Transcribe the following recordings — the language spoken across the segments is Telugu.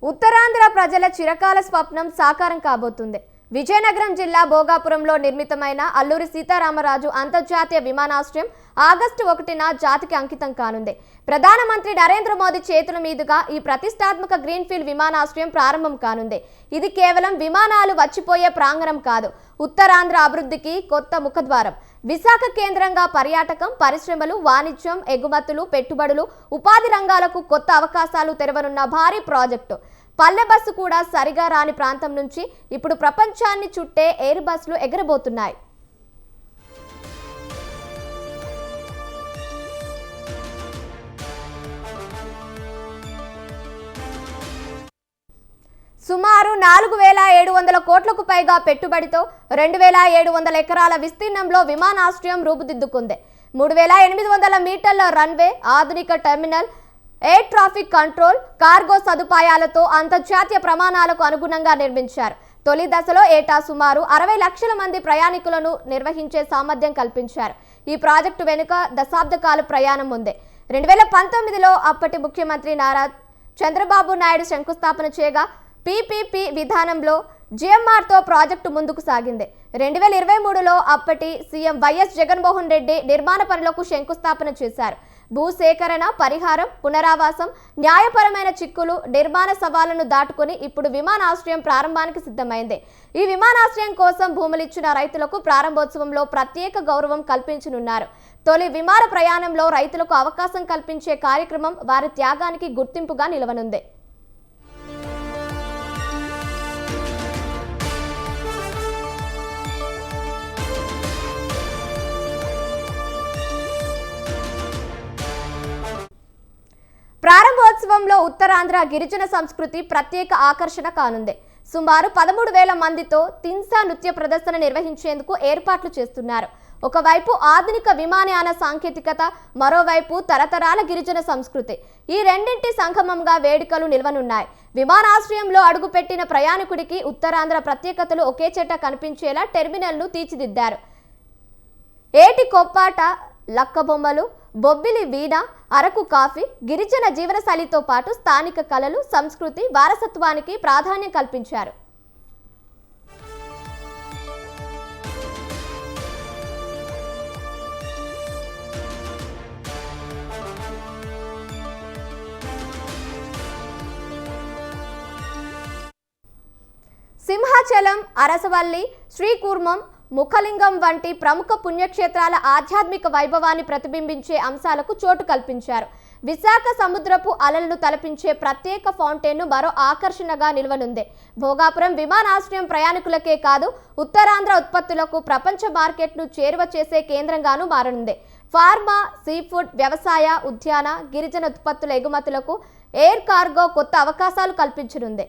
ఉత్తరాంధ్ర ప్రజల చిరకాల స్వప్నం సాకారం కాబోతుంది. విజయనగరం జిల్లా భోగాపురంలో నిర్మితమైన అల్లూరి సీతారామరాజు అంతర్జాతీయ విమానాశ్రయం ఆగస్టు 1న జాతికి అంకితం కానుంది. ప్రధానమంత్రి నరేంద్ర మోదీ చేతుల మీదుగా ఈ ప్రతిష్టాత్మక గ్రీన్ఫీల్డ్ విమానాశ్రయం ప్రారంభం కానుంది. ఇది కేవలం విమానాలు వచ్చిపోయే ప్రాంగణం కాదు, ఉత్తరాంధ్ర అభివృద్ధికి కొత్త ముఖద్వారం. విశాఖ కేంద్రంగా పర్యాటకం, పరిశ్రమలు, వాణిజ్యం, ఎగుమతులు, పెట్టుబడులు, ఉపాధి రంగాలకు కొత్త అవకాశాలు తెరవనున్న భారీ ప్రాజెక్టు. పల్లె బస్సు కూడా సరిగా రాని ప్రాంతం నుంచి ఇప్పుడు ప్రపంచాన్ని చుట్టే ఎయిర్ బస్సులు ఎగరబోతున్నాయి. సుమారు 4700 కోట్లకు పైగా పెట్టుబడితో 2700 ఎకరాల విస్తీర్ణంలో విమానాశ్రయం రూపుదిద్దుకుంది. 3800 మీటర్ల రన్వే, ఆధునిక terminal, air traffic control, cargo సదుపాయాలతో అంతర్జాతీయ ప్రమాణాలకు అనుగుణంగా నిర్మించారు. తొలి దశలో ఏటా సుమారు 60 లక్షల మంది ప్రయాణికులను నిర్వహించే సామర్థ్యం కల్పించారు. ఈ ప్రాజెక్టు వెనుక దశాబ్దకాల ప్రయాణం ఉంది. 2019లో అప్పటి ముఖ్యమంత్రి నారా చంద్రబాబు నాయుడు శంకుస్థాపన చేయగా పీపీపీ విధానంలో జిఎంఆర్తో ప్రాజెక్టు ముందుకు సాగింది. 2023లో అప్పటి సీఎం వైఎస్ జగన్మోహన్ రెడ్డి నిర్మాణ పనులకు శంకుస్థాపన చేశారు. భూసేకరణ, పరిహారం, పునరావాసం, న్యాయపరమైన చిక్కులు, నిర్మాణ సవాళ్లను దాటుకుని ఇప్పుడు విమానాశ్రయం ప్రారంభానికి సిద్ధమైంది. ఈ విమానాశ్రయం కోసం భూములిచ్చిన రైతులకు ప్రారంభోత్సవంలో ప్రత్యేక గౌరవం కల్పించనున్నారు. తొలి విమాన ప్రయాణంలో రైతులకు అవకాశం కల్పించే కార్యక్రమం వారి త్యాగానికి గుర్తింపుగా నిలవనుంది. ప్రారంభోత్సవంలో ఉత్తరాంధ్ర గిరిజన సంస్కృతి ప్రత్యేక ఆకర్షణ కానుంది. సుమారు 13,000 మందితో తిన్సా నృత్య ప్రదర్శన నిర్వహించేందుకు ఏర్పాట్లు చేస్తున్నారు. ఒకవైపు ఆధునిక విమానయాన సాంకేతికత, మరోవైపు తరతరాల గిరిజన సంస్కృతి. ఈ రెండింటి సంగమంగా వేడుకలు నిలవనున్నాయి. విమానాశ్రయంలో అడుగుపెట్టిన ప్రయాణికుడికి ఉత్తరాంధ్ర ప్రత్యేకతలు ఒకే చెట్ట కనిపించేలా టెర్మినల్ను తీర్చిదిద్దారు. ఏటి కొప్పాట, లక్క బొమ్మలు, బొబ్బిలి వీణ, అరకు కాఫీ, గిరిజన జీవనశైలితో పాటు స్థానిక కళలు, సంస్కృతి, వారసత్వానికి ప్రాధాన్యం కల్పించారు. సింహాచలం, అరసవల్లి, శ్రీకూర్మం, ముఖలింగం వంటి ప్రముఖ పుణ్యక్షేత్రాల ఆధ్యాత్మిక వైభవాన్ని ప్రతిబింబించే అంశాలకు చోటు కల్పించారు. విశాఖ సముద్రపు అలలను తలపించే ప్రత్యేక ఫౌంటైన్ను మరో ఆకర్షణగా నిలవనుంది. భోగాపురం విమానాశ్రయం ప్రయాణికులకే కాదు, ఉత్తరాంధ్ర ఉత్పత్తులకు ప్రపంచ మార్కెట్ను చేరువ చేసే కేంద్రంగానూ మారనుంది. ఫార్మా, సీఫుడ్, వ్యవసాయ, ఉద్యాన, గిరిజన ఉత్పత్తుల ఎగుమతులకు ఎయిర్ కార్గో కొత్త అవకాశాలు కల్పించనుంది.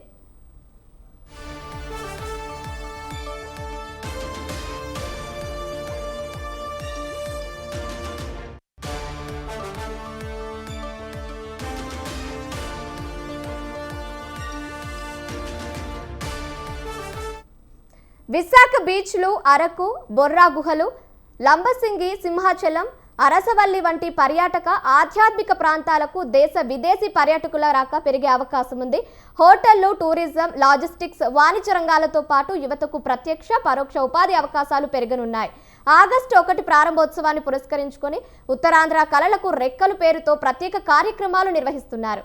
విశాఖ బీచ్లు, అరకు, బొర్రా గుహలు, లంబసింగి, సింహాచలం, అరసవల్లి వంటి పర్యాటక ఆధ్యాత్మిక ప్రాంతాలకు దేశ విదేశీ పర్యాటకుల రాక పెరిగే అవకాశం ఉంది. హోటళ్లు, టూరిజం, లాజిస్టిక్స్, వాణిజ్య రంగాలతో పాటు యువతకు ప్రత్యక్ష, పరోక్ష ఉపాధి అవకాశాలు పెరగనున్నాయి. ఆగస్టు 1 ప్రారంభోత్సవాన్ని పురస్కరించుకొని ఉత్తరాంధ్ర కళలకు రెక్కలు పేరుతో ప్రత్యేక కార్యక్రమాలు నిర్వహిస్తున్నారు.